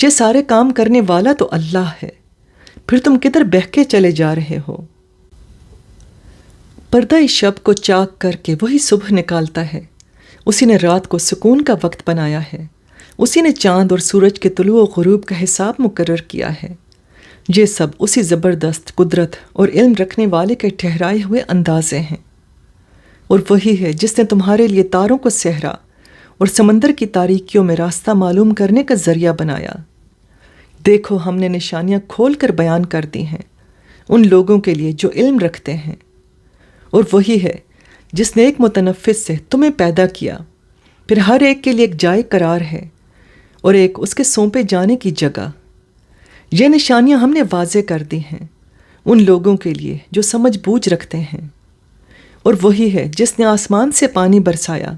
یہ سارے کام کرنے والا تو اللہ ہے، پھر تم کدھر بہکے چلے جا رہے ہو؟ پردہ شب کو چاک کر کے وہی صبح نکالتا ہے، اسی نے رات کو سکون کا وقت بنایا ہے، اسی نے چاند اور سورج کے طلوع و غروب کا حساب مقرر کیا ہے۔ یہ سب اسی زبردست قدرت اور علم رکھنے والے کے ٹھہرائے ہوئے اندازے ہیں، اور وہی ہے جس نے تمہارے لیے تاروں کو صحرا اور سمندر کی تاریکیوں میں راستہ معلوم کرنے کا ذریعہ بنایا۔ دیکھو ہم نے نشانیاں کھول کر بیان کر دی ہیں ان لوگوں کے لیے جو علم رکھتے ہیں، اور وہی ہے جس نے ایک متنفس سے تمہیں پیدا کیا، پھر ہر ایک کے لیے ایک جائے قرار ہے اور ایک اس کے سونپے جانے کی جگہ۔ یہ نشانیاں ہم نے واضح کر دی ہیں ان لوگوں کے لیے جو سمجھ بوجھ رکھتے ہیں، اور وہی ہے جس نے آسمان سے پانی برسایا،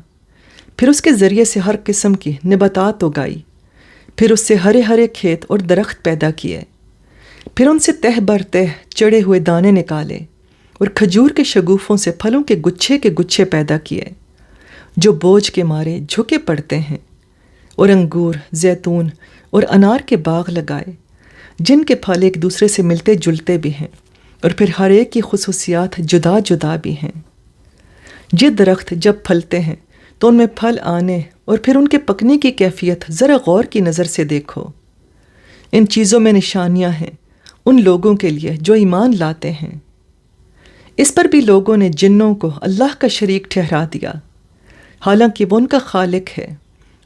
پھر اس کے ذریعے سے ہر قسم کی نباتات اگائی، پھر اس سے ہرے ہرے کھیت اور درخت پیدا کیے، پھر ان سے تہ بر تہ چڑے ہوئے دانے نکالے، اور کھجور کے شگوفوں سے پھلوں کے گچھے پیدا کیے جو بوجھ کے مارے جھکے پڑتے ہیں، اور انگور، زیتون اور انار کے باغ لگائے جن کے پھل ایک دوسرے سے ملتے جلتے بھی ہیں، اور پھر ہر ایک کی خصوصیات جدا جدا بھی ہیں۔ یہ درخت جب پھلتے ہیں تو ان میں پھل آنے اور پھر ان کے پکنے کی کیفیت ذرا غور کی نظر سے دیکھو۔ ان چیزوں میں نشانیاں ہیں ان لوگوں کے لیے جو ایمان لاتے ہیں۔ اس پر بھی لوگوں نے جنوں کو اللہ کا شریک ٹھہرا دیا، حالانکہ وہ ان کا خالق ہے،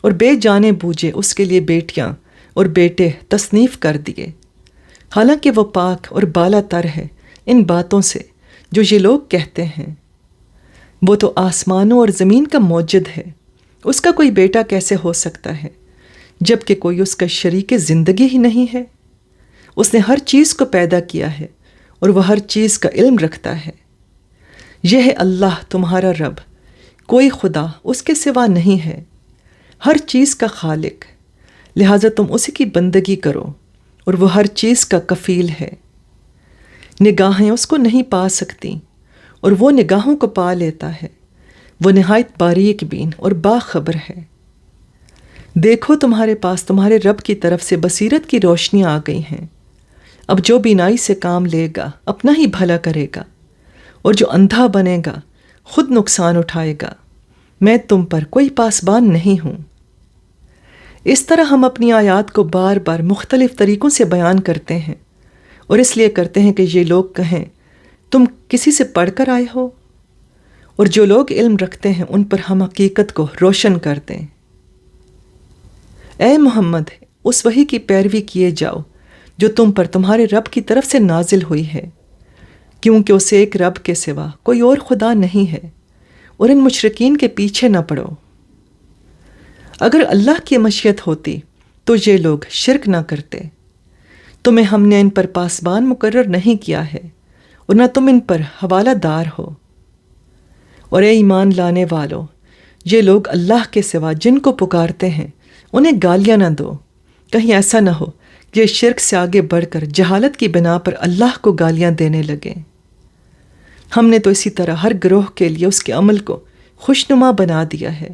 اور بے جانے بوجھے اس کے لیے بیٹیاں اور بیٹے تصنیف کر دیے، حالانکہ وہ پاک اور بالا تر ہے ان باتوں سے جو یہ لوگ کہتے ہیں۔ وہ تو آسمانوں اور زمین کا موجد ہے، اس کا کوئی بیٹا کیسے ہو سکتا ہے جب کہ کوئی اس کا شریک زندگی ہی نہیں ہے؟ اس نے ہر چیز کو پیدا کیا ہے اور وہ ہر چیز کا علم رکھتا ہے۔ یہ ہے اللہ تمہارا رب، کوئی خدا اس کے سوا نہیں ہے، ہر چیز کا خالق، لہٰذا تم اسی کی بندگی کرو، اور وہ ہر چیز کا کفیل ہے۔ نگاہیں اس کو نہیں پا سکتی اور وہ نگاہوں کو پا لیتا ہے، وہ نہایت باریک بین اور باخبر ہے۔ دیکھو تمہارے پاس تمہارے رب کی طرف سے بصیرت کی روشنیاں آ گئی ہیں۔ اب جو بینائی سے کام لے گا اپنا ہی بھلا کرے گا، اور جو اندھا بنے گا خود نقصان اٹھائے گا۔ میں تم پر کوئی پاسبان نہیں ہوں۔ اس طرح ہم اپنی آیات کو بار بار مختلف طریقوں سے بیان کرتے ہیں، اور اس لیے کرتے ہیں کہ یہ لوگ کہیں تم کسی سے پڑھ کر آئے ہو، اور جو لوگ علم رکھتے ہیں ان پر ہم حقیقت کو روشن کر دیں۔ اے محمد، اس وحی کی پیروی کیے جاؤ جو تم پر تمہارے رب کی طرف سے نازل ہوئی ہے، کیونکہ اسے ایک رب کے سوا کوئی اور خدا نہیں ہے، اور ان مشرکین کے پیچھے نہ پڑو۔ اگر اللہ کی مشیت ہوتی تو یہ لوگ شرک نہ کرتے۔ تمہیں ہم نے ان پر پاسبان مقرر نہیں کیا ہے، اور نہ تم ان پر حوالہ دار ہو۔ اور اے ایمان لانے والو، یہ لوگ اللہ کے سوا جن کو پکارتے ہیں انہیں گالیاں نہ دو، کہیں ایسا نہ ہو کہ یہ شرک سے آگے بڑھ کر جہالت کی بنا پر اللہ کو گالیاں دینے لگیں۔ ہم نے تو اسی طرح ہر گروہ کے لیے اس کے عمل کو خوشنما بنا دیا ہے،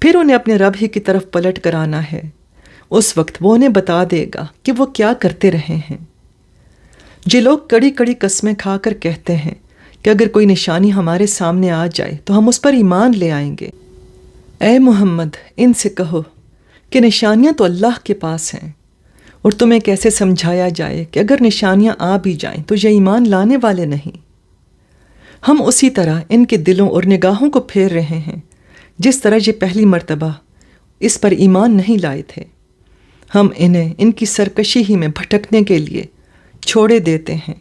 پھر انہیں اپنے رب ہی کی طرف پلٹ کر آنا ہے، اس وقت وہ انہیں بتا دے گا کہ وہ کیا کرتے رہے ہیں۔ یہ لوگ کڑی کڑی قسمیں کھا کر کہتے ہیں کہ اگر کوئی نشانی ہمارے سامنے آ جائے تو ہم اس پر ایمان لے آئیں گے۔ اے محمد، ان سے کہو کہ نشانیاں تو اللہ کے پاس ہیں، اور تمہیں کیسے سمجھایا جائے کہ اگر نشانیاں آ بھی جائیں تو یہ ایمان لانے والے نہیں۔ ہم اسی طرح ان کے دلوں اور نگاہوں کو پھیر رہے ہیں جس طرح یہ پہلی مرتبہ اس پر ایمان نہیں لائے تھے۔ ہم انہیں ان کی سرکشی ہی میں بھٹکنے کے لیے چھوڑے دیتے ہیں۔